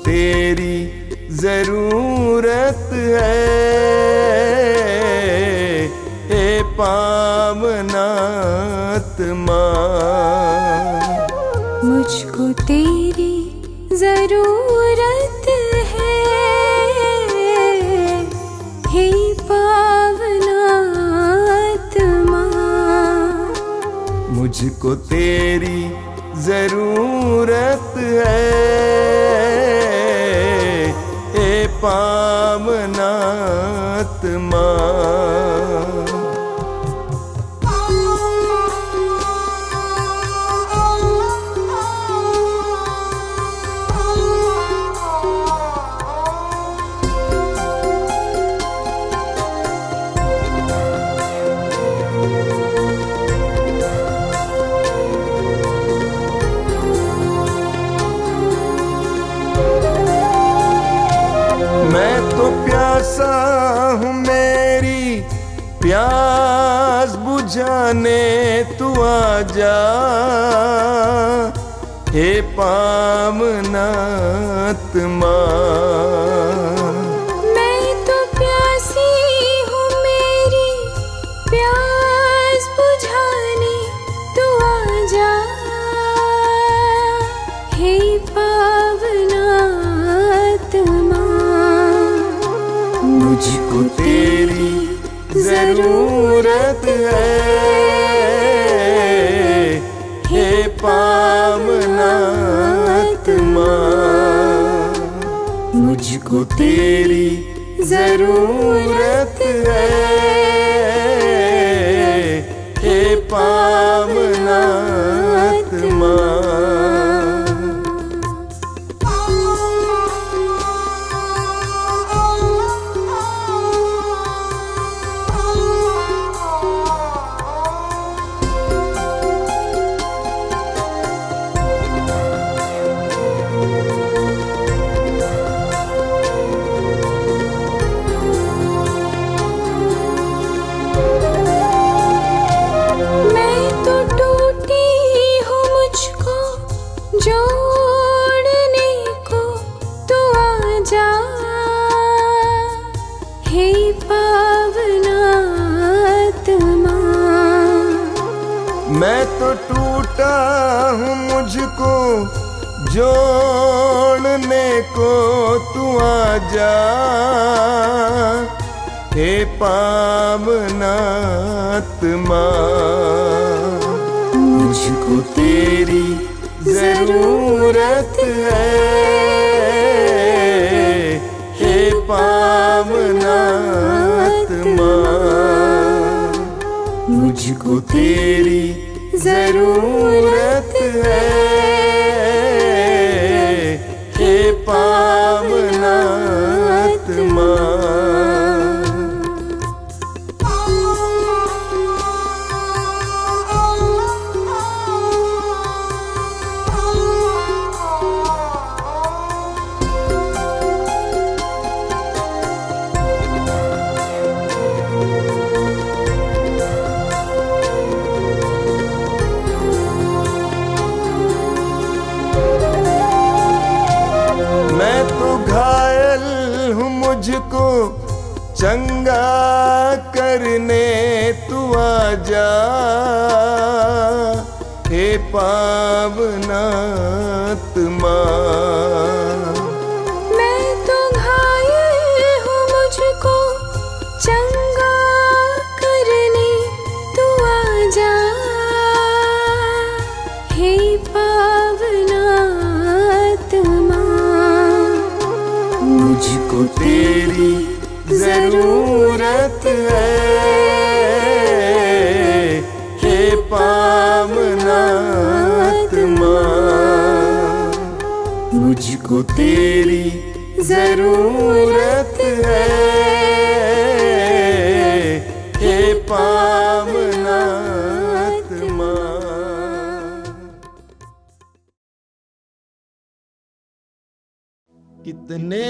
तेरी जरूरत है, हे पावनात्मा। मुझको तेरी जरूरत है, हे पावनात्मा। मुझको तेरी जरूरत है, हे पावनात्मा। मैं तो प्यासा हूँ, मेरी प्यास बुझाने तू आजा, हे पावनात्मा। मैं तो प्यासी हूँ, मेरी प्यास बुझाने तू आजा, हे पावनात्मा। मुझको तेरी जरूरत है, हे पावनात्मा। मुझको तेरी जरूरत है, हे पावनात्मा। जोड़ने को तू आजा, हे पावनात्मा। मैं तो टूटा हूँ, मुझको जोड़ने को तू आजा, हे पावनात्मा। मुझको तेरी जरूरत है, हे पावनात्मा। मुझको तेरी जरूरत है, हे पावनात्मा। मुझको चंगा करने तू आजा, हे पावनात्मा। मैं तो घायल हूँ, मुझको चंगा करने तू आजा, हे पावनात्मा। मुझको तेरी जरूरत है, हे पावनात्मा। मुझको तेरी जरूरत है, हे पावनात्मा। कितने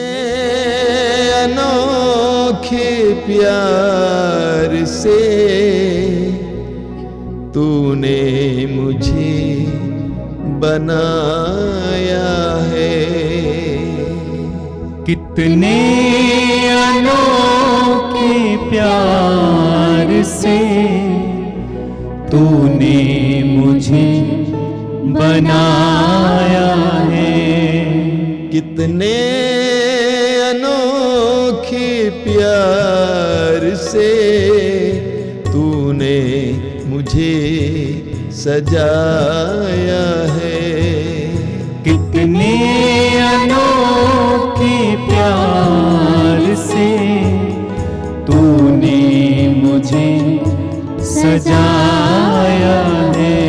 अनोखे प्यार से तूने मुझे बनाया है, कितने अनोखे प्यार से तूने मुझे बनाया है। कितने अनोखे प्यार से तूने मुझे सजाया है। कितने अनोखे प्यार से तूने मुझे सजाया है।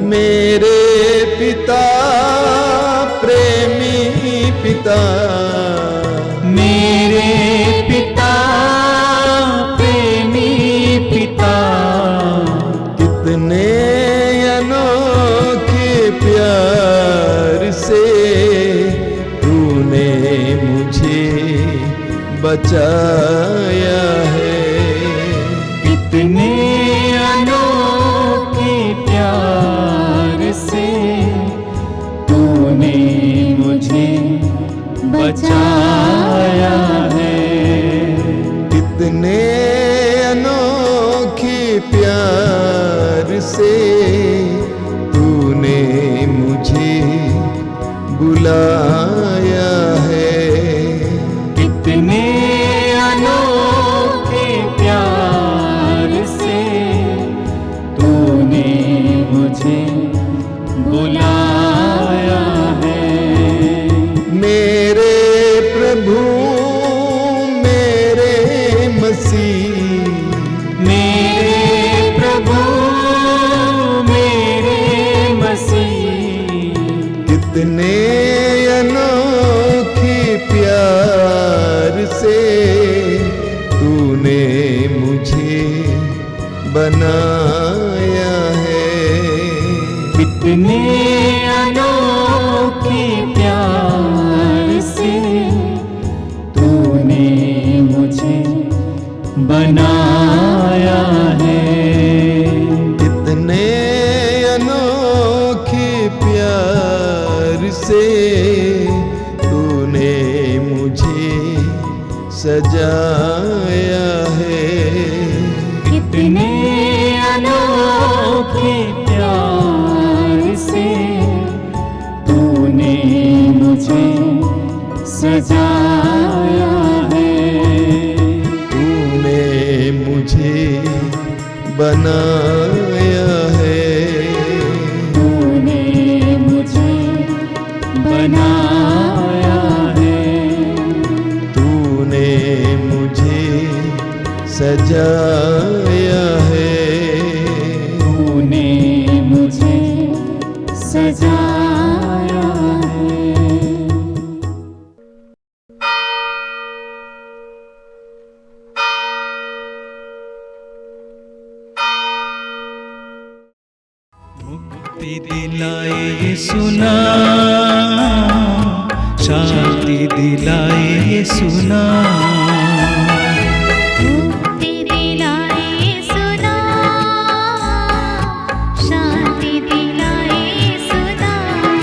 मेरे पिता, प्रेमी पिता, मेरे पिता, प्रेमी पिता, कितने अनोखे प्यार से तूने मुझे बचाया है। कितने अनोखे प्यार से तूने मुझे बचाया है। कितने अनोखे प्यार से तूने मुझे बुलाया है। कितने अनोखे प्यार से तूने मुझे बुलाया है। मेरे प्रभु, मेरे मसीह, मेरे प्रभु, मेरे मसीह, कितने अनोखे प्यार से तूने मुझे बनाया है। कितने अनोखे प्यार से तूने मुझे बनाया है। कितने अनोखे प्यार से तूने मुझे सजाया है। कितने अनोखे प्यार से तूने मुझे सजाया है। तूने मुझे बनाया है। तूने मुझे बनाया है। तूने मुझे सजाया है। तूने मुझे सजाया है। मुक्ति दिलाए यीशु नाम, शांति दिलाए यीशु नाम। मुक्ति दिलाए यीशु नाम, शांति दिलाए यीशु नाम।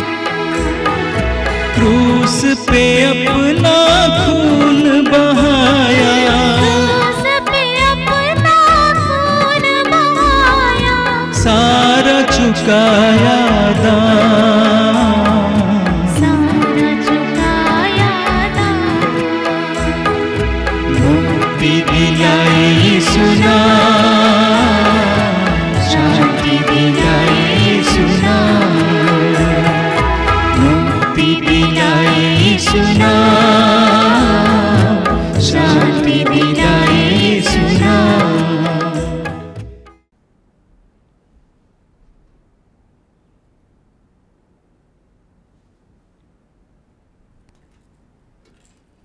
क्रूस पे अपना खून बहाया, क्रूस पे अपना खून बहाया, सारा चुकाया दाम। सारा चुकाया दाम। मुक्ति दिलाए यीशु नाम, शांति दिलाए यीशु नाम। मुक्ति दिलाए यीशु नाम, शांति दिलाए यीशु नाम।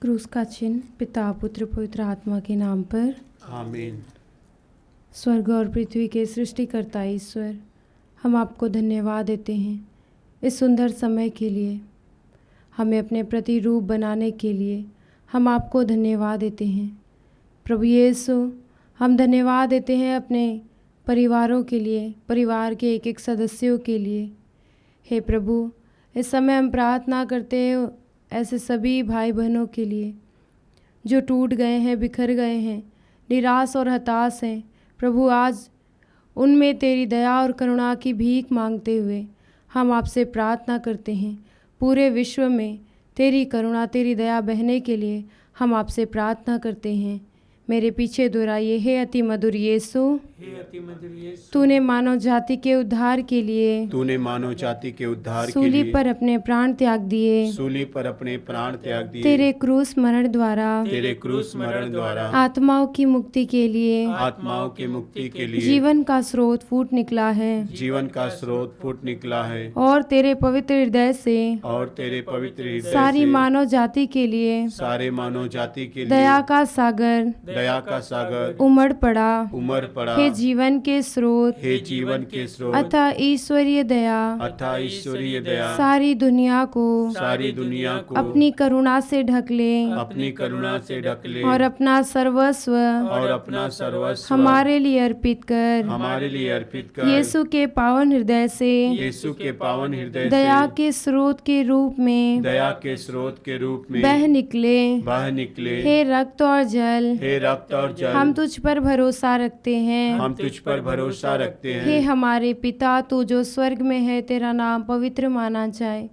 क्रूस का चिन्ह पिता पुत्र पवित्र आत्मा के नाम पर आमीन। स्वर्ग और पृथ्वी के सृष्टिकर्ता ईश्वर, हम आपको धन्यवाद देते हैं इस सुंदर समय के लिए, हमें अपने प्रतिरूप बनाने के लिए हम आपको धन्यवाद देते हैं। प्रभु यीशु, हम धन्यवाद देते हैं अपने परिवारों के लिए, परिवार के एक एक सदस्यों के लिए। हे प्रभु, इस समय हम प्रार्थना करते हैं ऐसे सभी भाई बहनों के लिए जो टूट गए हैं, बिखर गए हैं, निराश और हताश हैं। प्रभु आज उनमें तेरी दया और करुणा की भीख मांगते हुए हम आपसे प्रार्थना करते हैं। पूरे विश्व में तेरी करुणा, तेरी दया बहने के लिए हम आपसे प्रार्थना करते हैं। मेरे पीछे दोहराइए, हे अति मधुर यीशु, तूने मानव जाति के उद्धार के लिए तूने मानव जाति के उद्धार के सूली लिए पर अपने प्राण त्याग दिए। सूली पर अपने प्राण त्याग दिए। तेरे क्रूस मरण द्वारा तेरे क्रूस मरण द्वारा आत्माओं की मुक्ति के लिए आत्माओं की मुक्ति के लिए जीवन का स्रोत फूट निकला है जीवन का स्रोत फूट निकला है। और तेरे पवित्र हृदय से और तेरे पवित्र हृदय सारी से मानव जाति के लिए सारे मानव जाति के लिए दया का सागर दया का सागर उमड़ पड़ा। उमड़ पड़ा। हे जीवन के स्रोत, हे जीवन के स्रोत, अतः ईश्वरीय दया अतः ईश्वरीय दया सारी दुनिया को सारी दुनिया को अपनी करुणा से ढक ले अपनी करुणा से ढक ले और अपना सर्वस्व और अपना सर्वस्व हमारे लिए अर्पित कर। हमारे लिए अर्पित कर। यीशु के पावन हृदय से यीशु के पावन हृदय दया से के स्रोत के रूप में दया के स्रोत के रूप में बह निकले। बह निकले। हे रक्त और जल, हे रक्त और जल, हम तुझ पर भरोसा रखते हैं। हम तुझ पर भरोसा रखते हे हैं। हमारे पिता, तू जो स्वर्ग में है, तेरा नाम पवित्र माना जाए।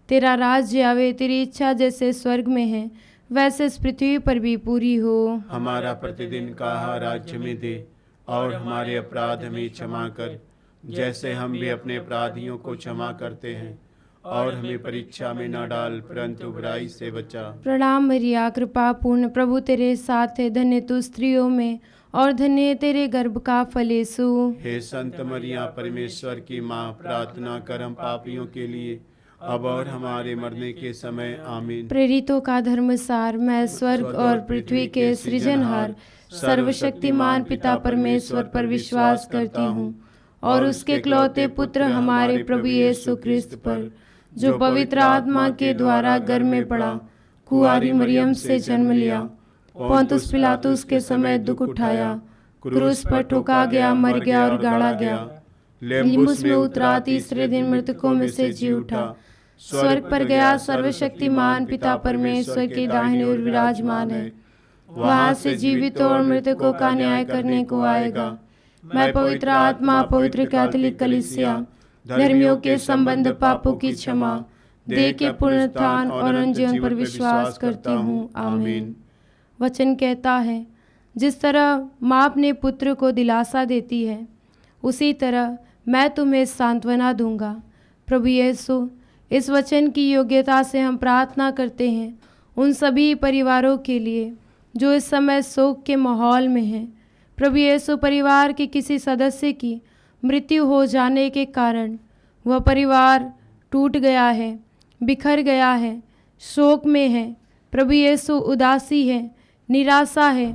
तेरा राज्य आवे, तेरी इच्छा जैसे स्वर्ग में है वैसे इस पृथ्वी पर भी पूरी हो। हमारा प्रतिदिन का आहार आज हमें दे और हमारे अपराध हमें क्षमा कर, जैसे हम भी अपने अपराधियों को क्षमा करते हैं। और हमें परीक्षा में न डाल, परंतु बुराई से बचा। प्रणाम मरिया, कृपा पूर्ण, प्रभु तेरे साथ है। धन्य तू स्त्रियों में और धन्य तेरे गर्भ का फल यीशु। हे संत मरिया, परमेश्वर की माँ, प्रार्थना कर हम पापियों के लिए अब और हमारे मरने के समय। आमीन। प्रेरितों का धर्मसार, मैं स्वर्ग और पृथ्वी के सृजनहार सर्वशक्तिमान पिता परमेश्वर पर विश्वास करती हूँ और उसके इकलौते पुत्र हमारे प्रभु यीशु क्रिस्त पर, जो पवित्र आत्मा के द्वारा गर्भ में पड़ा, कुंवारी मरियम से जन्म लिया, पोंतुस पिलातुस के समय दुख उठाया, क्रूस पर ठोका गया, मर गया और गाड़ा गया, लिम्बुस में उतरा, तीसरे दिन मृतकों में से जी उठा, स्वर्ग पर गया, सर्वशक्तिमान पिता परमेश्वर के दाहिने ओर विराजमान है, वहां से जीवितों और मृतकों का न्याय करने को आएगा। मैं पवित्र आत्मा, पवित्र कैथोलिक कलीसिया, धर्मियों के संबंध, पापों की क्षमा, देह के पुनरुत्थान और अनंत जीवन पर विश्वास करती हूँ। आमीन। वचन कहता है, जिस तरह माँ अपने पुत्र को दिलासा देती है, उसी तरह मैं तुम्हें सांत्वना दूंगा। प्रभु यीशु, इस वचन की योग्यता से हम प्रार्थना करते हैं उन सभी परिवारों के लिए जो इस समय शोक के माहौल में हैं। प्रभु यीशु, परिवार के किसी सदस्य की मृत्यु हो जाने के कारण वह परिवार टूट गया है, बिखर गया है, शोक में है। प्रभु यीशु, उदासी है, निराशा है।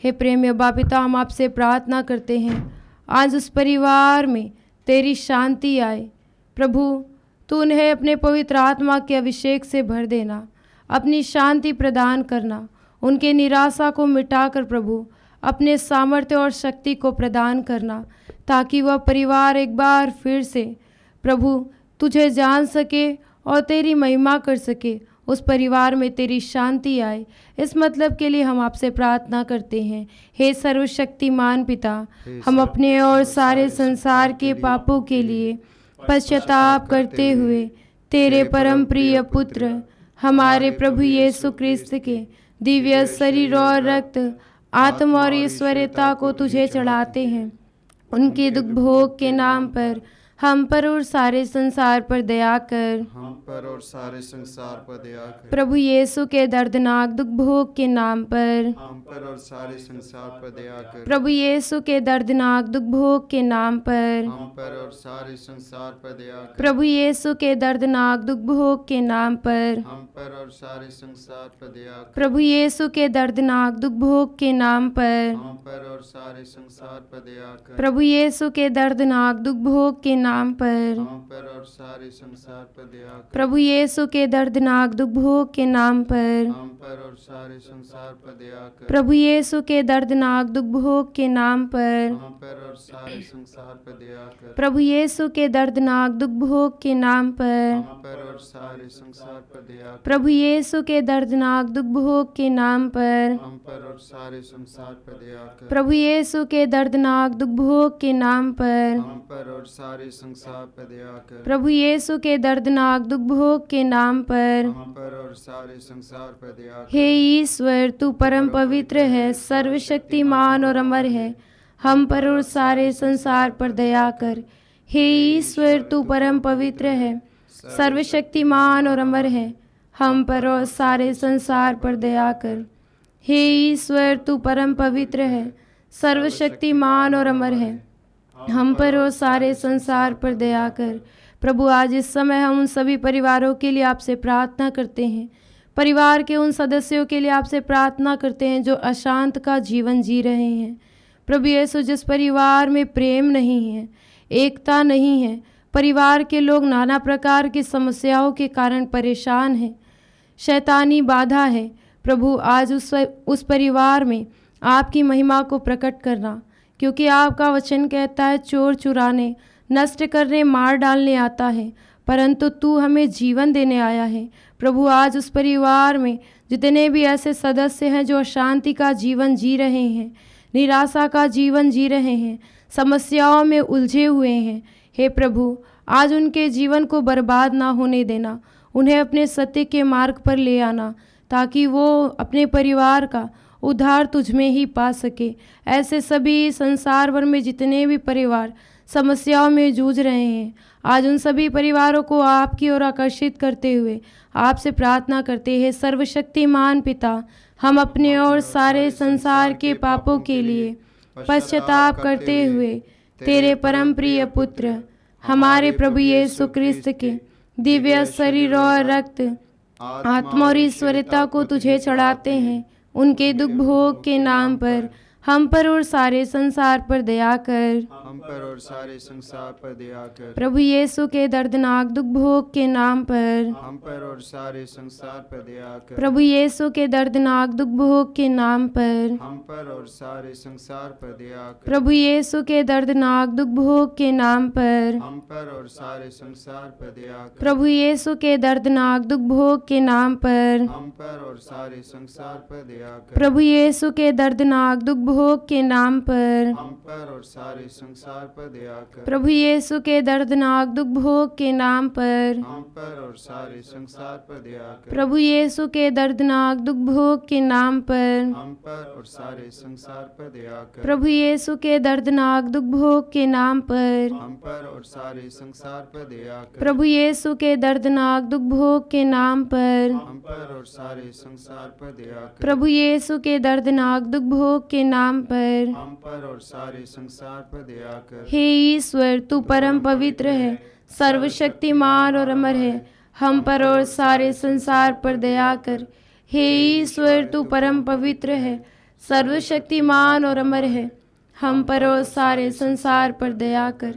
हे प्रेम अब्बा पिता, हम आपसे प्रार्थना करते हैं आज उस परिवार में तेरी शांति आए। प्रभु, तू उन्हें अपने पवित्र आत्मा के अभिषेक से भर देना, अपनी शांति प्रदान करना, उनके निराशा को मिटाकर प्रभु अपने सामर्थ्य और शक्ति को प्रदान करना, ताकि वह परिवार एक बार फिर से प्रभु तुझे जान सके और तेरी महिमा कर सके। उस परिवार में तेरी शांति आए, इस मतलब के लिए हम आपसे प्रार्थना करते हैं। हे सर्वशक्तिमान पिता, हम अपने और सारे संसार के पापों के लिए पश्चाताप करते हुए तेरे परम प्रिय पुत्र हमारे प्रभु यीशु क्रिस्त के दिव्य शरीर और रक्त, आत्मा और ईश्वरता को तुझे चढ़ाते हैं। उनके दुख भोग के नाम पर हम पर और सारे संसार पर दया कर। हम पर और सारे संसार पर दया कर। प्रभु यीशु के दर्दनाक दुख भोग के नाम पर हम पर और सारे संसार पर दया कर। प्रभु यीशु के दर्दनाक दुख भोग के नाम पर हम पर और सारे संसार पर दया कर। प्रभु यीशु के दर्दनाक दुख भोग के नाम पर हम पर और सारे संसार पर दया कर। प्रभु यीशु के दर्दनाक दुख भोग के नाम पर हम पर और सारे संसार पर दया कर। प्रभु यीशु के दर्दनाक दुख भोग के नाम पर, हम पर और सारे संसार पर दया कर। प्रभु यीशु के दर्दनाक दुख भोग के नाम पर, हम पर और सारे संसार पर दया कर। प्रभु यीशु के दर्दनाक दुख भोग के नाम पर, हम पर और सारे संसार पर दया कर। प्रभु यीशु के दर्दनाक दुख भोग के नाम पर, हम पर और सारे संसार पर दया कर। प्रभु यीशु के दर्दनाक दुख भोग के नाम पर, हम पर और सारे संसार पर दया कर। प्रभु यीशु के दर्दनाक दुख भोग के नाम पर, हम पर और सारे संसार पर दया कर। प्रभु यीशु के दर्दनाक दुख भोग के नाम पर, हम पर और सारे संसार पर दया कर। हे ईश्वर, तू परम पवित्र है, सर्वशक्तिमान और अमर है, हम पर और सारे संसार पर दया कर। हे ईश्वर, तू परम पवित्र है, सर्वशक्तिमान और अमर है, हम पर और सारे संसार पर दया कर। हे ईश्वर, तू परम पवित्र है, सर्वशक्तिमान और अमर है, हम पर और सारे संसार पर दया कर। प्रभु, आज इस समय हम उन सभी परिवारों के लिए आपसे प्रार्थना करते हैं, परिवार के उन सदस्यों के लिए आपसे प्रार्थना करते हैं जो अशांत का जीवन जी रहे हैं। प्रभु यीशु, जिस परिवार में प्रेम नहीं है, एकता नहीं है, परिवार के लोग नाना प्रकार की समस्याओं के कारण परेशान हैं, शैतानी बाधा है, प्रभु आज उस परिवार में आपकी महिमा को प्रकट करना, क्योंकि आपका वचन कहता है चोर चुराने, नष्ट करने, मार डालने आता है, परंतु तू हमें जीवन देने आया है। प्रभु, आज उस परिवार में जितने भी ऐसे सदस्य हैं जो अशांति का जीवन जी रहे हैं, निराशा का जीवन जी रहे हैं, समस्याओं में उलझे हुए हैं, हे प्रभु, आज उनके जीवन को बर्बाद ना होने देना, उन्हें अपने सत्य के मार्ग पर ले आना, ताकि वो अपने परिवार का उद्धार तुझ में ही पा सके। ऐसे सभी संसार भर में जितने भी परिवार समस्याओं में जूझ रहे हैं, आज उन सभी परिवारों को आपकी ओर आकर्षित करते हुए आपसे प्रार्थना करते हैं। सर्वशक्तिमान पिता, हम अपने और सारे संसार के पापों के लिए पश्चाताप करते हुए तेरे परम प्रिय पुत्र हमारे प्रभु यीशु क्रिस्त के दिव्य शरीर और रक्त, आत्मा और ईश्वरता को तुझे चढ़ाते हैं। उनके दुख भोग के नाम पर हम पर और सारे संसार पर दया कर। हम पर और सारे संसार पर दया कर। प्रभु यीशु के दर्दनाक दुख भोग के नाम पर हम पर और सारे संसार पर दया कर। प्रभु यीशु के दर्दनाक दुख भोग के नाम पर हम पर और सारे संसार पर दया कर। प्रभु यीशु के दर्दनाक दुख भोग के नाम पर हम पर और सारे संसार पर दया कर। प्रभु यीशु के दर्दनाक दुख भोग के नाम पर हम पर और सारे संसार पर दया कर। प्रभु यीशु के दर्दनाक दुख भोग के नाम पर हम पर और सारे संसार पर दया कर। प्रभु यीशु के दर्दनाक दुख भोग के नाम पर हम पर और सारे संसार पर दया कर। प्रभु यीशु के दर्दनाक दुख भोग के नाम पर हम पर और सारे संसार पर दया कर। प्रभु यीशु के दर्दनाक दुख भोग के नाम पर हम पर और सारे संसार पर दया कर। प्रभु यीशु के दर्दनाक दुख भोग के नाम पर हम पर और सारे संसार पर दया कर। प्रभु यीशु के दर्दनाक दुख भोग के नाम पर हम पर और सारे संसार पर दया कर। हे ईश्वर, तू परम पवित्र है, सर्वशक्तिमान और अमर है, हम पर और सारे संसार पर दया कर। हे ईश्वर, तू परम पवित्र है, सर्वशक्तिमान और अमर है, हम पर और सारे संसार पर दया कर।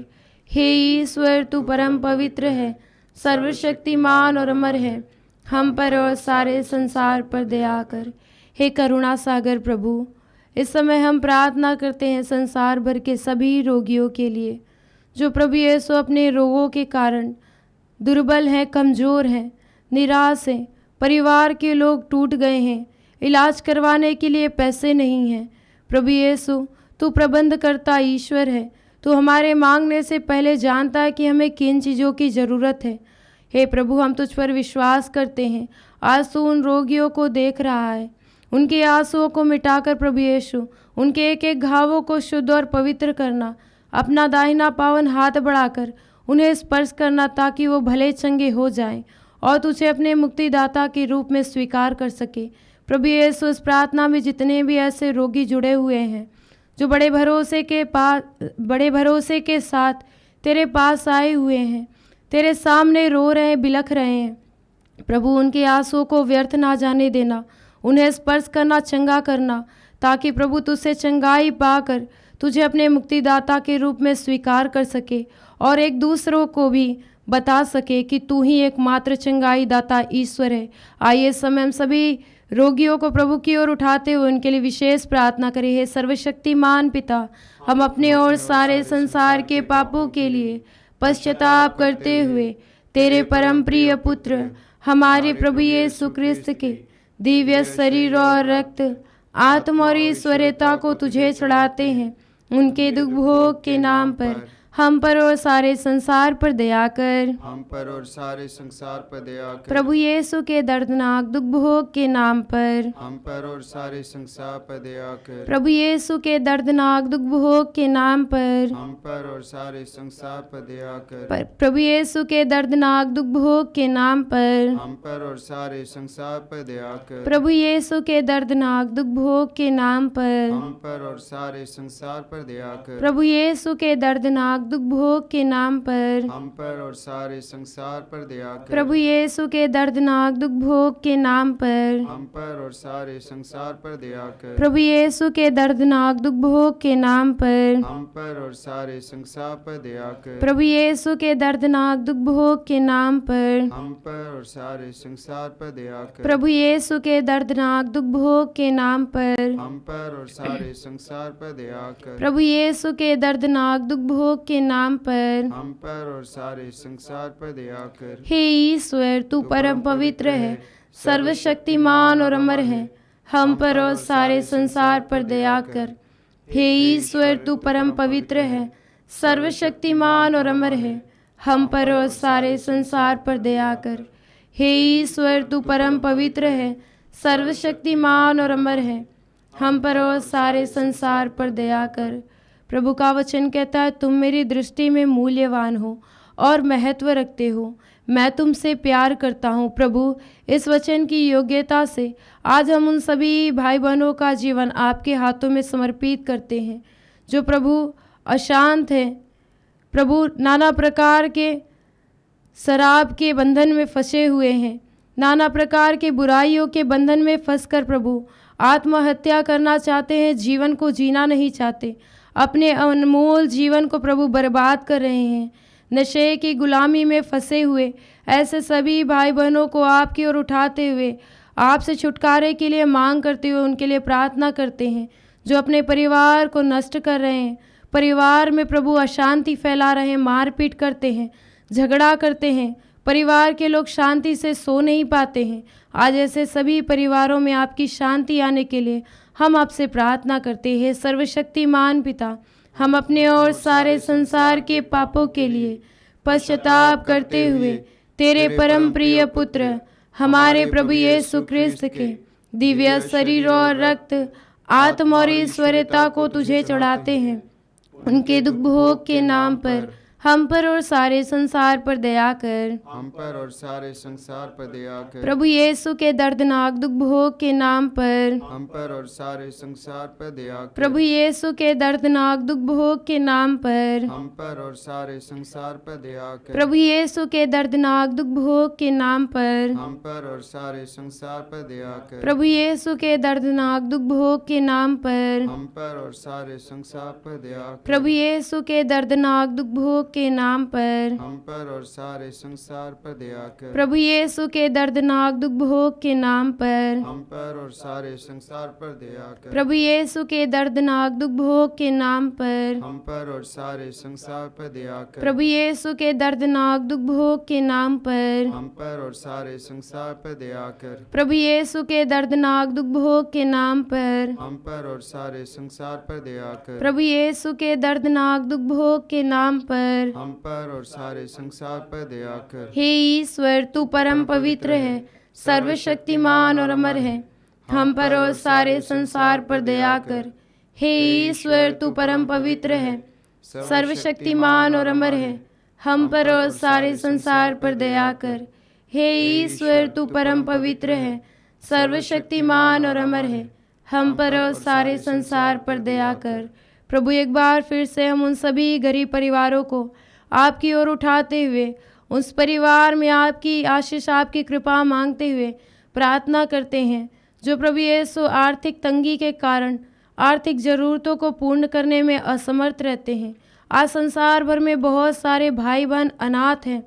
हे ईश्वर, तू परम पवित्र है, सर्वशक्तिमान और अमर है, हम पर और सारे संसार पर दया कर। हे करुणा सागर प्रभु, इस समय हम प्रार्थना करते हैं संसार भर के सभी रोगियों के लिए, जो प्रभु यीशु अपने रोगों के कारण दुर्बल हैं, कमज़ोर हैं, निराश हैं, परिवार के लोग टूट गए हैं, इलाज करवाने के लिए पैसे नहीं हैं। प्रभु यीशु, तू प्रबंधकर्ता ईश्वर है, तू हमारे मांगने से पहले जानता है कि हमें किन चीज़ों की ज़रूरत है। हे प्रभु, हम तुझ पर विश्वास करते हैं। आज तू उन रोगियों को देख रहा है, उनके आंसुओं को मिटाकर प्रभु यीशु उनके एक एक घावों को शुद्ध और पवित्र करना, अपना दाहिना पावन हाथ बढ़ाकर उन्हें स्पर्श करना, ताकि वो भले चंगे हो जाएं और तुझे अपने मुक्तिदाता के रूप में स्वीकार कर सके। प्रभु यीशु, इस प्रार्थना में जितने भी ऐसे रोगी जुड़े हुए हैं जो बड़े भरोसे के साथ तेरे पास आए हुए हैं, तेरे सामने रो रहे हैं, बिलख रहे हैं, प्रभु उनके आंसुओं को व्यर्थ ना जाने देना, उन्हें स्पर्श करना, चंगा करना, ताकि प्रभु तुझसे चंगाई पाकर तुझे अपने मुक्तिदाता के रूप में स्वीकार कर सके और एक दूसरों को भी बता सके कि तू ही एकमात्र चंगाई दाता ईश्वर है। आइए इस समय हम सभी रोगियों को प्रभु की ओर उठाते हुए उनके लिए विशेष प्रार्थना करें। हे सर्वशक्तिमान पिता, हम अपने और सारे संसार के पापों के लिए पश्चाताप करते हुए तेरे परम प्रिय पुत्र हमारे प्रभु यीशु क्रिस्त के दिव्य शरीर और रक्त, आत्मा और ईश्वरता को तुझे चढ़ाते हैं। उनके दुख भोग के नाम पर हम पर और सारे संसार पर दया कर। हम पर और सारे संसार पर दया कर। प्रभु यीशु के दर्दनाक दुख भोग के नाम पर हम पर और सारे संसार पर दया कर। प्रभु यीशु के दर्दनाक दुख भोग के नाम पर हम पर और सारे संसार पर दया कर। प्रभु यीशु के दर्दनाक दुख भोग के नाम पर हम पर और सारे संसार पर दया कर। प्रभु यीशु के दर्दनाक दुख भोग के नाम पर हम पर और सारे संसार पर दया कर। प्रभु यीशु के दर्दनाक दुख भोग के नाम पर हम पर और सारे संसार पर दया कर। प्रभु यीशु के दर्दनाक दुख भोग के नाम पर हम पर और सारे संसार पर दया कर। प्रभु यीशु के दर्दनाक दुख भोग के नाम पर हम पर और सारे संसार पर दया कर। प्रभु यीशु के दर्दनाक दुख भोग के नाम पर हम पर और सारे संसार पर दया कर। प्रभु यीशु के दर्दनाक दुख भोग के नाम पर हम पर और सारे संसार पर दया कर। प्रभु यीशु के दर्दनाक दुख भोग के नाम पर हम पर और सारे संसार पर दया कर। हे ईश्वर, तू परम पवित्र है, सर्वशक्तिमान और अमर है, हम पर और सारे संसार पर दया कर। हे ईश्वर, तू परम पवित्र है, सर्वशक्तिमान और अमर है, हम पर और सारे संसार पर दया कर। हे ईश्वर, तू परम पवित्र है, सर्वशक्तिमान और अमर है, हम पर और सारे संसार पर दया कर। प्रभु का वचन कहता है, तुम मेरी दृष्टि में मूल्यवान हो और महत्व रखते हो, मैं तुमसे प्यार करता हूँ। प्रभु, इस वचन की योग्यता से आज हम उन सभी भाई बहनों का जीवन आपके हाथों में समर्पित करते हैं जो प्रभु अशांत हैं, प्रभु नाना प्रकार के शराब के बंधन में फंसे हुए हैं, नाना प्रकार के बुराइयों के बंधन में फंसकर प्रभु आत्महत्या करना चाहते हैं, जीवन को जीना नहीं चाहते, अपने अनमोल जीवन को प्रभु बर्बाद कर रहे हैं, नशे की गुलामी में फंसे हुए ऐसे सभी भाई बहनों को आपकी ओर उठाते हुए आपसे छुटकारे के लिए मांग करते हुए उनके लिए प्रार्थना करते हैं, जो अपने परिवार को नष्ट कर रहे हैं, परिवार में प्रभु अशांति फैला रहे हैं, मारपीट करते हैं, झगड़ा करते हैं, परिवार के लोग शांति से सो नहीं पाते हैं। आज ऐसे सभी परिवारों में आपकी शांति आने के लिए हम आपसे प्रार्थना करते हैं। सर्वशक्तिमान पिता, हम अपने और सारे संसार के पापों के लिए पश्चाताप करते हुए तेरे परम प्रिय पुत्र हमारे प्रभु यीशु क्रिस्त के दिव्य शरीर और रक्त, आत्मा और ईश्वरता को तुझे चढ़ाते हैं। उनके दुख भोग के नाम पर हम पर और सारे संसार पर दया कर। हम पर और सारे संसार पर दया कर। प्रभु यीशु के दर्दनाक दुख भोग के नाम पर हम पर और सारे संसार पर दया कर। प्रभु यीशु के दर्दनाक दुख भोग के नाम पर हम पर और सारे संसार पर दया कर। प्रभु यीशु के दर्दनाक दुख भोग के नाम पर हम पर और सारे संसार पर दया कर। प्रभु यीशु के दर्दनाक दुख भोग के नाम पर हम पर और सारे संसार पर दया कर। प्रभु यीशु के दर्दनाक दुख भोग के नाम पर हम पर और सारे संसार पर दया कर। प्रभु यीशु के दर्दनाक दुख भोग के नाम पर हम पर और सारे संसार पर दया कर। प्रभु यीशु के दर्दनाक दुख भोग के नाम पर हम पर और सारे संसार पर दया कर। प्रभु यीशु के दर्दनाक दुख भोग के नाम पर हम पर और सारे संसार पर दया कर। प्रभु यीशु के दर्दनाक दुख भोग के नाम पर हम पर और सारे संसार पर दया कर। प्रभु यीशु के दर्दनाक दुख भोग के नाम पर हम पर और सारे संसार पर दया कर। हे ईश्वर, तू परम पवित्र है, सर्वशक्तिमान और अमर है, हम पर और सारे संसार पर दया कर। हे ईश्वर, तू परम पवित्र है, सर्वशक्तिमान और अमर है, हम पर और सारे संसार पर दया कर। हे ईश्वर, तू परम पवित्र है, सर्वशक्तिमान और अमर है, हम पर और सारे संसार पर दया कर। प्रभु, एक बार फिर से हम उन सभी गरीब परिवारों को आपकी ओर उठाते हुए उस परिवार में आपकी आशीष, आपकी कृपा मांगते हुए प्रार्थना करते हैं, जो प्रभु यीशु आर्थिक तंगी के कारण आर्थिक ज़रूरतों को पूर्ण करने में असमर्थ रहते हैं। आज संसार भर में बहुत सारे भाई बहन अनाथ हैं,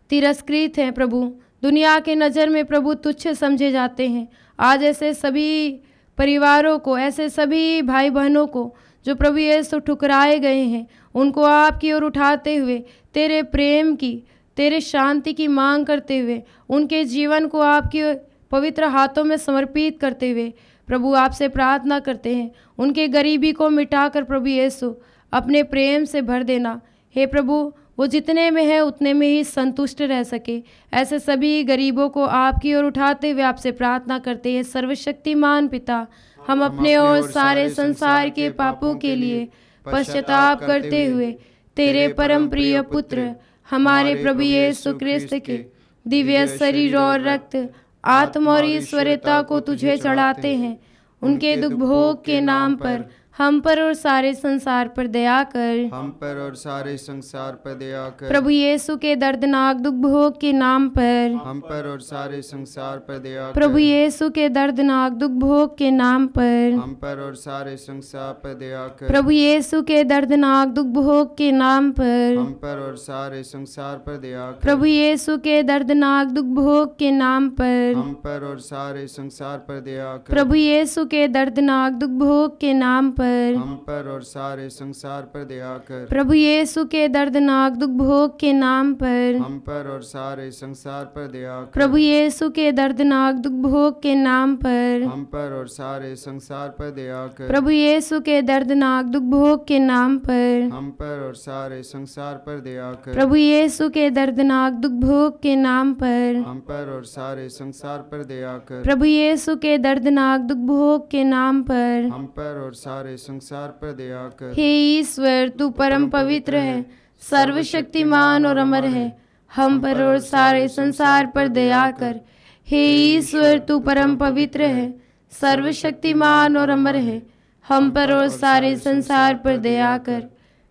तिरस्कृत हैं प्रभु, दुनिया के नज़र में प्रभु तुच्छ समझे जाते हैं। आज ऐसे सभी परिवारों को, ऐसे सभी भाई बहनों को जो प्रभु यीशु ठुकराए गए हैं, उनको आपकी ओर उठाते हुए तेरे प्रेम की, तेरे शांति की मांग करते हुए, उनके जीवन को आपकी पवित्र हाथों में समर्पित करते हुए प्रभु आपसे प्रार्थना करते हैं, उनके गरीबी को मिटाकर प्रभु यीशु अपने प्रेम से भर देना। हे प्रभु, वो जितने में है उतने में ही संतुष्ट रह सके, ऐसे सभी गरीबों को आपकी ओर उठाते हुए आपसे प्रार्थना करते हैं। सर्वशक्तिमान पिता, हम अपने और सारे संसार के पापों के लिए पश्चाताप करते हुए तेरे परम प्रिय पुत्र हमारे प्रभु यीशु क्रिस्त के दिव्य शरीर और रक्त, आत्मा और ईश्वरता को तुझे चढ़ाते हैं। उनके दुख भोग के नाम पर हम पर और सारे संसार पर दया कर। हम पर और सारे संसार पर दया कर। प्रभु यीशु के दर्दनाक दुख भोग के नाम पर हम पर और सारे संसार पर दया कर। प्रभु यीशु के दर्दनाक दुख भोग के नाम पर हम पर और सारे संसार पर दया कर। प्रभु यीशु के दर्दनाक दुख भोग के नाम पर हम पर और सारे संसार पर दया कर। प्रभु यीशु के दर्दनाक दुख भोग के नाम पर हम पर और सारे संसार पर दया कर। प्रभु यीशु के दर्दनाक दुख भोग के नाम पर हम पर और सारे संसार पर दया कर। प्रभु यीशु के दर्दनाक दुख भोग के नाम पर हम पर और सारे संसार पर दया कर। प्रभु यीशु के दर्दनाक दुख भोग के नाम पर हम पर और सारे संसार पर दया कर। प्रभु यीशु के दर्दनाक दुख भोग के नाम पर हम पर और सारे संसार पर दया कर। प्रभु यीशु के दर्दनाक दुख भोग के नाम पर हम पर और सारे संसार पर दया कर। प्रभु यीशु के दर्दनाक दुख भोग के नाम पर हम पर और सारे संसार पर दया कर। हे ईश्वर, तू परम पवित्र है, सर्वशक्तिमान और अमर है, हम पर और सारे संसार पर दया कर। हे ईश्वर, तू परम पवित्र है, सर्वशक्तिमान और अमर है, हम पर और सारे संसार पर दया कर।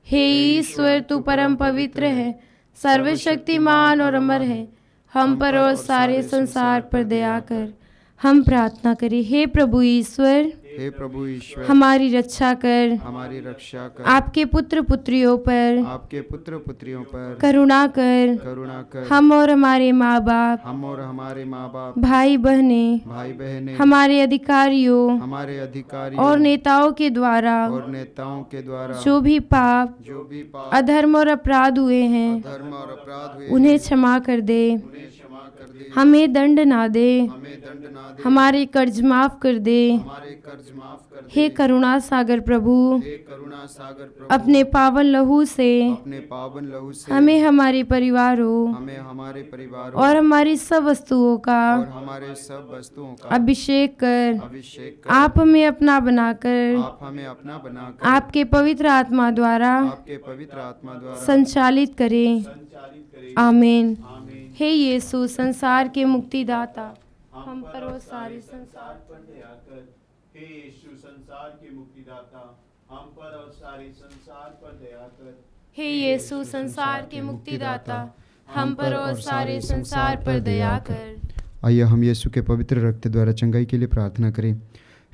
हे ईश्वर, तू परम पवित्र है, सर्वशक्तिमान और अमर है, हम पर और सारे संसार पर दया कर। हम प्रार्थना करें। हे प्रभु ईश्वर, हे प्रभु ईश्वर, हमारी रक्षा कर, हमारी रक्षा कर। आपके पुत्र पुत्रियों पर आपके पुत्र पुत्रियों पर करुणा कर। करुणा कर। हम और हमारे माँ बाप, हम और हमारे माँ बाप, भाई बहनें, भाई बहनें, हमारे अधिकारियों हमारे अधिकारी और नेताओं के द्वारा और नेताओं के द्वारा जो भी पाप, जो भी पाप, अधर्म और अपराध हुए हैं, धर्म और अपराध हुए, उन्हें क्षमा कर दे, उन्हें क्षमा कर दे। हमें दंड ना दे, हमें दंड ना दे, हमारे कर्ज माफ कर दे। हमारे कर्ज माफ कर दे। हे करुणा सागर प्रभु, हे करुणा सागर प्रभु, अपने पावन लहू से अपने पावन लहू से हमें, हमारे परिवारों हमें, हमारे परिवार और हमारी सब वस्तुओं का और हमारे सब वस्तुओं का अभिषेक कर। अभिषेक कर। आप हमें अपना बनाकर आप हमें अपना बनाकर आपके पवित्र आत्मा द्वारा आपके पवित्र आत्मा द्वारा संचालित करें। संचालित करें। आमीन। हे यीशु, संसार के मुक्तिदाता, हम पर और सारे संसार पर दया कर। हे यीशु, संसार के मुक्तिदाता, हम पर और सारे संसार पर दया कर। हे यीशु, संसार के मुक्तिदाता, हम पर और सारे संसार पर दया कर। आइए हम यीशु के पवित्र रक्त द्वारा चंगाई के लिए प्रार्थना करें।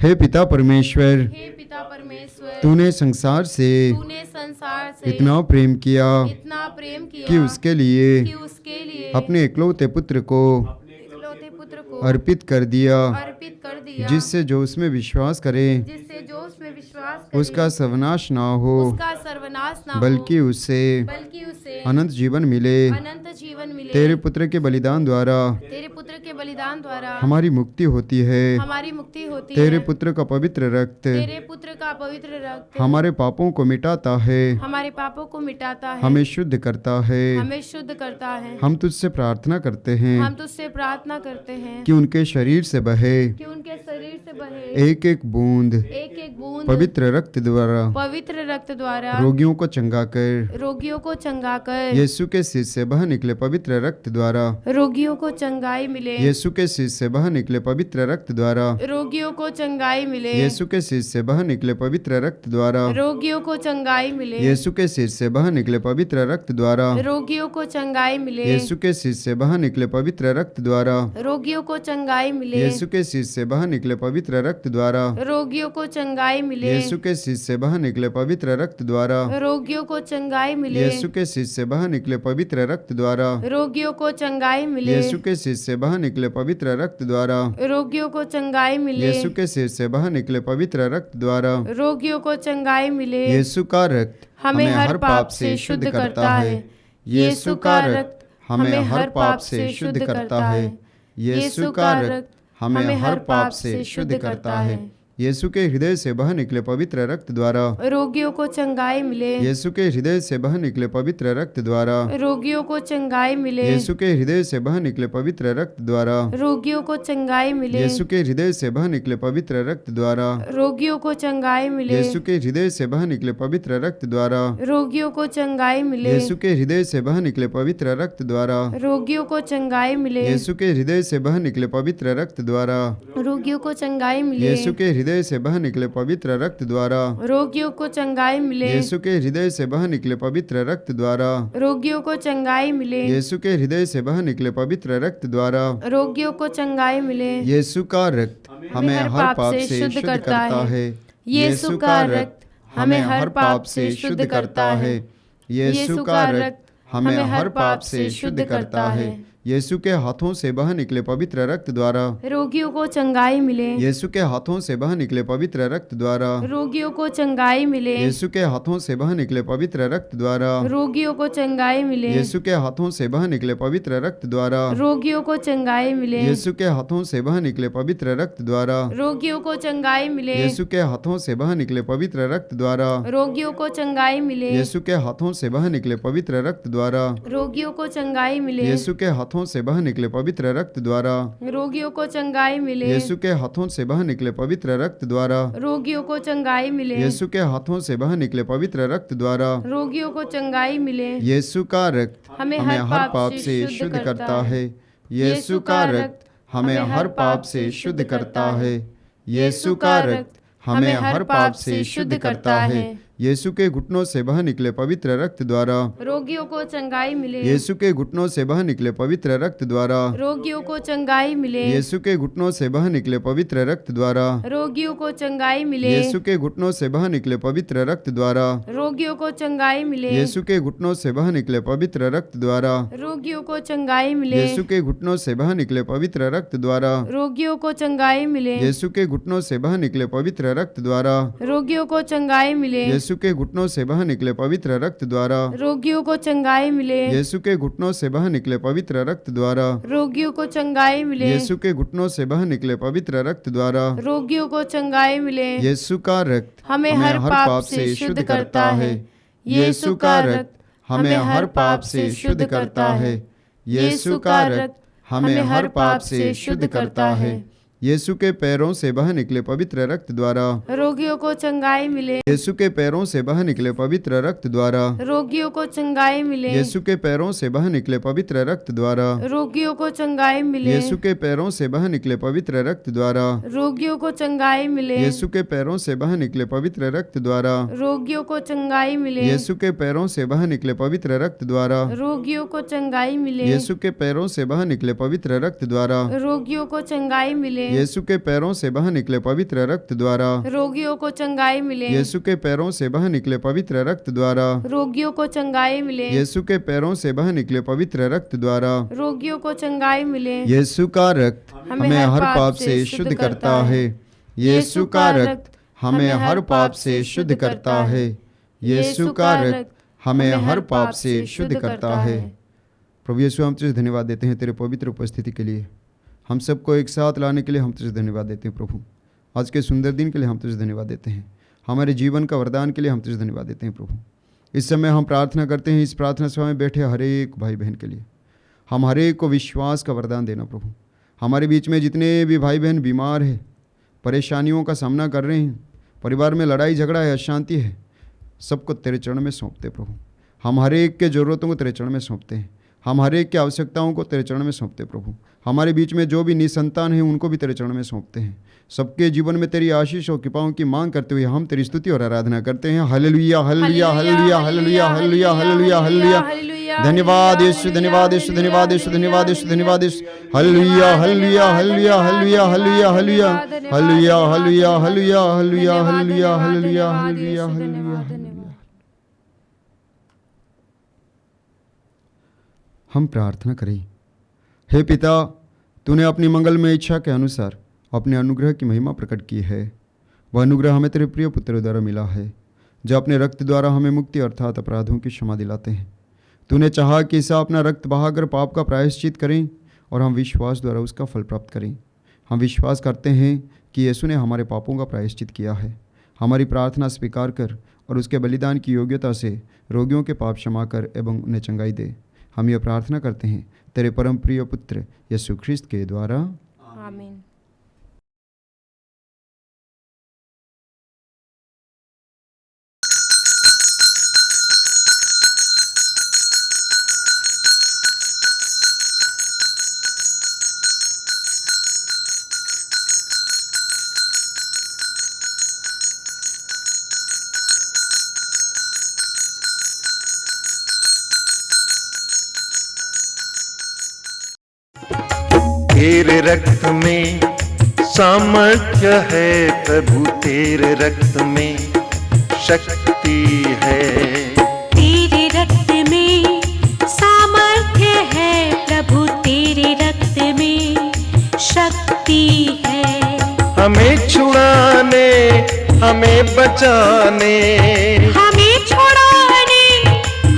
हे पिता परमेश्वर, हे पिता परमेश्वर, तूने संसार से तूने संसार से इतना प्रेम किया इतना प्रेम किया कि उसके लिए अपने इकलौते पुत्र को इकलौते पुत्र को अर्पित कर दिया, अर्पित कर दिया, जिससे जो उसमें विश्वास करे जिससे जो उसमें विश्वास करे उसका सर्वनाश ना हो, उसका सर्वनाश ना बल्कि हो, उससे बल्कि उसे अनंत जीवन मिले। अनंत जीवन मिले। तेरे पुत्र के बलिदान द्वारा तेरे पुत्र के बलिदान द्वारा हमारी मुक्ति होती है। हमारी मुक्ति होती तेरे है। पुत्र का पवित्र रक्त तेरे पुत्र का पवित्र रक्त हमारे पापों को मिटाता है, हमारे पापों को मिटाता है, हमें शुद्ध करता है। हमें शुद्ध करता है। हम तुझसे प्रार्थना करते हैं हम तुझसे प्रार्थना करते हैं कि उनके शरीर से बहे कि उनके शरीर से बहे एक एक बूंद एक एक बूंद पवित्र रक्त द्वारा पवित्र रक्त द्वारा रोगियों को चंगा कर। रोगियों को चंगा कर यीशु के सिर से बह निकले पवित्र रक्त द्वारा रोगियों को चंगाई मिले। यीशु के शीश से बह निकले पवित्र रक्त द्वारा रोगियों को चंगाई मिले। यीशु के शीश से बह निकले पवित्र रक्त द्वारा रोगियों को चंगाई मिले। यीशु के शीश से बह निकले पवित्र रक्त द्वारा रोगियों को चंगाई मिले। यीशु के शीश से बह निकले पवित्र रक्त द्वारा रोगियों को चंगाई मिले। यीशु के शीश से बह निकले पवित्र रक्त द्वारा रोगियों को चंगाई मिले। यीशु के शीश से बह निकले पवित्र रक्त द्वारा रोगियों को चंगाई मिले। यीशु के शीश से बह निकले पवित्र रक्त द्वारा रोगियों को चंगाई मिले। यीशु के शीश से बह निकले पवित्र रक्त द्वारा रोगियों को चंगाई मिले। यीशु के शीश से बह निकले पवित्र रक्त द्वारा रोगियों को चंगाई मिले। यीशु का रक्त हमें हर पाप से शुद्ध करता है। यीशु का रक्त हमें हर पाप से शुद्ध करता है। यीशु का रक्त हमें हर पाप से शुद्ध करता है। यीशु के हृदय से बह निकले पवित्र रक्त द्वारा रोगियों को चंगाई मिले। यीशु के हृदय से बह निकले पवित्र रक्त द्वारा रोगियों को चंगाई मिले। यीशु के हृदय से बह निकले पवित्र रक्त द्वारा रोगियों को चंगाई मिले। यीशु के हृदय से बह निकले पवित्र रक्त द्वारा रोगियों को चंगाई मिले। यीशु के हृदय से बह निकले पवित्र रक्त द्वारा रोगियों को चंगाई मिले। यीशु के हृदय से बह निकले पवित्र रक्त द्वारा रोगियों को चंगाई मिले। यीशु के हृदय से बह निकले पवित्र रक्त द्वारा रोगियों को चंगाई मिले। यीशु के हृदय से बह निकले पवित्र रक्त द्वारा रोगियों को चंगाई मिले। यीशु के हृदय से बह निकले पवित्र रक्त द्वारा रोगियों को चंगाई मिले। यीशु के हृदय से बह निकले पवित्र रक्त द्वारा रोगियों को चंगाई मिले। यीशु का रक्त हमें हर पाप से शुद्ध करता है। यीशु का रक्त हमें हर पाप से शुद्ध करता है। यीशु का रक्त हमें हर पाप से शुद्ध करता है। यीशु के हाथों से बह निकले पवित्र रक्त द्वारा रोगियों को चंगाई मिले। यीशु के हाथों से बह निकले पवित्र रक्त द्वारा रोगियों को चंगाई मिले। यीशु के हाथों से बह निकले पवित्र रक्त द्वारा रोगियों को चंगाई मिले। यीशु के हाथों से बह निकले पवित्र रक्त द्वारा रोगियों को चंगाई मिले। यीशु के हाथों से बह निकले पवित्र रक्त द्वारा रोगियों को चंगाई मिले। यीशु के हाथों से बह निकले पवित्र रक्त द्वारा रोगियों को चंगाई मिले। यीशु के हाथों से बह निकले पवित्र रक्त द्वारा रोगियों को चंगाई मिले। यीशु के हाथों से बह निकले पवित्र रक्त द्वारा रोगियों को चंगाई मिले। यीशु के हाथों से बह निकले पवित्र रक्त द्वारा रोगियों को चंगाई मिले। यीशु के हाथों से बह निकले पवित्र रक्त द्वारा रोगियों को चंगाई मिले। यीशु का रक्त हमें हर पाप से शुद्ध करता है। यीशु का रक्त हमें हर पाप से शुद्ध करता है। यीशु का रक्त हमें हर पाप से शुद्ध करता है। यीशु के घुटनों से बह निकले पवित्र रक्त द्वारा रोगियों को चंगाई मिले। यीशु के घुटनों से बह निकले पवित्र रक्त द्वारा रोगियों को चंगाई मिले। यीशु के घुटनों से बह निकले पवित्र रक्त द्वारा रोगियों को चंगाई मिले। यीशु के घुटनों से बह निकले पवित्र रक्त द्वारा रोगियों को चंगाई मिले। यीशु के घुटनों से बह निकले पवित्र रक्त द्वारा रोगियों को चंगाई मिले। यीशु के घुटनों से बह निकले पवित्र रक्त द्वारा रोगियों को चंगाई मिले। यीशु के घुटनों से बह निकले पवित्र रक्त द्वारा रोगियों को चंगाई मिले। यीशु के घुटनों से बह निकले पवित्र रक्त द्वारा रोगियों को चंगाई मिले। यीशु के घुटनों से बह निकले पवित्र रक्त द्वारा रोगियों को चंगाई मिले। यीशु के घुटनों से बह निकले पवित्र रक्त द्वारा रोगियों को चंगाई मिले। यीशु का रक्त हमें हर पाप से शुद्ध करता है। यीशु का रक्त हमें हर पाप से शुद्ध करता है। यीशु का रक्त हमें हर पाप से शुद्ध करता है। यीशु के पैरों से बह निकले पवित्र रक्त द्वारा रोगियों को चंगाई मिले। यीशु के पैरों से बह निकले पवित्र रक्त द्वारा रोगियों को चंगाई मिले। यीशु के पैरों से बह निकले पवित्र रक्त द्वारा रोगियों को चंगाई मिले। यीशु के पैरों से बह निकले पवित्र रक्त द्वारा रोगियों को चंगाई मिले। यीशु के पैरों से बह निकले पवित्र रक्त द्वारा रोगियों को चंगाई मिले। यीशु के पैरों से बह निकले पवित्र रक्त द्वारा रोगियों को चंगाई मिले। यीशु के पैरों से बह निकले पवित्र रक्त द्वारा रोगियों को चंगाई मिले। यीशु के पैरों से बह निकले पवित्र रक्त द्वारा रोगियों को चंगाई मिले। यीशु के पैरों से बह निकले पवित्र रक्त द्वारा रोगियों को चंगाई मिले। यीशु के पैरों से बह निकले पवित्र रक्त द्वारा रोगियों को चंगाई मिले। यीशु का रक्त हमें हर पाप से शुद्ध करता है। यीशु का रक्त हमें हर पाप से शुद्ध करता है। यीशु का रक्त हमें हर पाप से शुद्ध करता है। प्रभु यीशु, हम तुझे धन्यवाद देते हैं तेरे पवित्र उपस्थिति के लिए। हम सबको एक साथ लाने के लिए हम तुझे धन्यवाद देते हैं प्रभु। आज के सुंदर दिन के लिए हम तुझे धन्यवाद देते हैं। हमारे जीवन का वरदान के लिए हम तुझे धन्यवाद देते हैं प्रभु। इस समय हम प्रार्थना करते हैं इस प्रार्थना सभा में बैठे हर एक भाई बहन के लिए। हम हर एक को विश्वास का वरदान देना प्रभु। हमारे बीच में जितने भी भाई बहन बीमार हैं, परेशानियों का सामना कर रहे हैं, परिवार में लड़ाई झगड़ा है, अशांति है, सबको तेरे चरण में सौंपते प्रभु। हम हर एक के ज़रूरतों को तेरे चरण में सौंपते हैं। हम हर एक की आवश्यकताओं को तेरे चरण में सौंपते प्रभु। हमारे बीच में जो भी निसंतान है उनको भी तेरे चरण में सौंपते हैं। सबके जीवन में तेरी आशीष और कृपाओं की मांग करते हुए हम तेरी स्तुति और आराधना करते हैं। Hallelujah hallelujah hallelujah hallelujah hallelujah hallelujah hallelujah. धन्यवाद यीशु, धन्यवाद यीशु, धन्यवाद यीशु, धन्यवाद यीशु, धन्यवाद यीशु। Hallelujah hallelujah hallelujah hallelujah hallelujah hallelujah hallelujah hallelujah hallelujah hallelujah hallelujah hallelujah hallelujah hallelujah. हम प्रार्थना करें। हे पिता, तूने अपनी मंगलमय इच्छा के अनुसार अपने अनुग्रह की महिमा प्रकट की है। वह अनुग्रह हमें तेरे प्रिय पुत्र द्वारा मिला है, जो अपने रक्त द्वारा हमें मुक्ति अर्थात अपराधों की क्षमा दिलाते हैं। तूने चाहा कि ईसा अपना रक्त बहाकर पाप का प्रायश्चित करें और हम विश्वास द्वारा उसका फल प्राप्त करें। हम विश्वास करते हैं कि यीशु ने हमारे पापों का प्रायश्चित किया है। हमारी प्रार्थना स्वीकार कर और उसके बलिदान की योग्यता से रोगियों के पाप क्षमा कर एवं उन्हें चंगाई दे। हम यह प्रार्थना करते हैं तेरे परम प्रिय पुत्र यीशु ख्रिस्त के द्वारा, आमीन। तेरे रक्त में सामर्थ्य है प्रभु, तेरे रक्त में शक्ति है। तेरे रक्त में सामर्थ्य है प्रभु, तेरे रक्त में शक्ति है। हमें छुड़ाने, हमें बचाने, हमें छुड़ाने,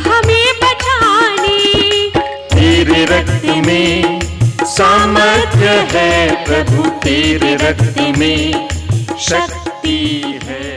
हमें बचाने। तेरे रक्त में सामर्थ्य है प्रभु, तेरे रक्त में शक्ति है।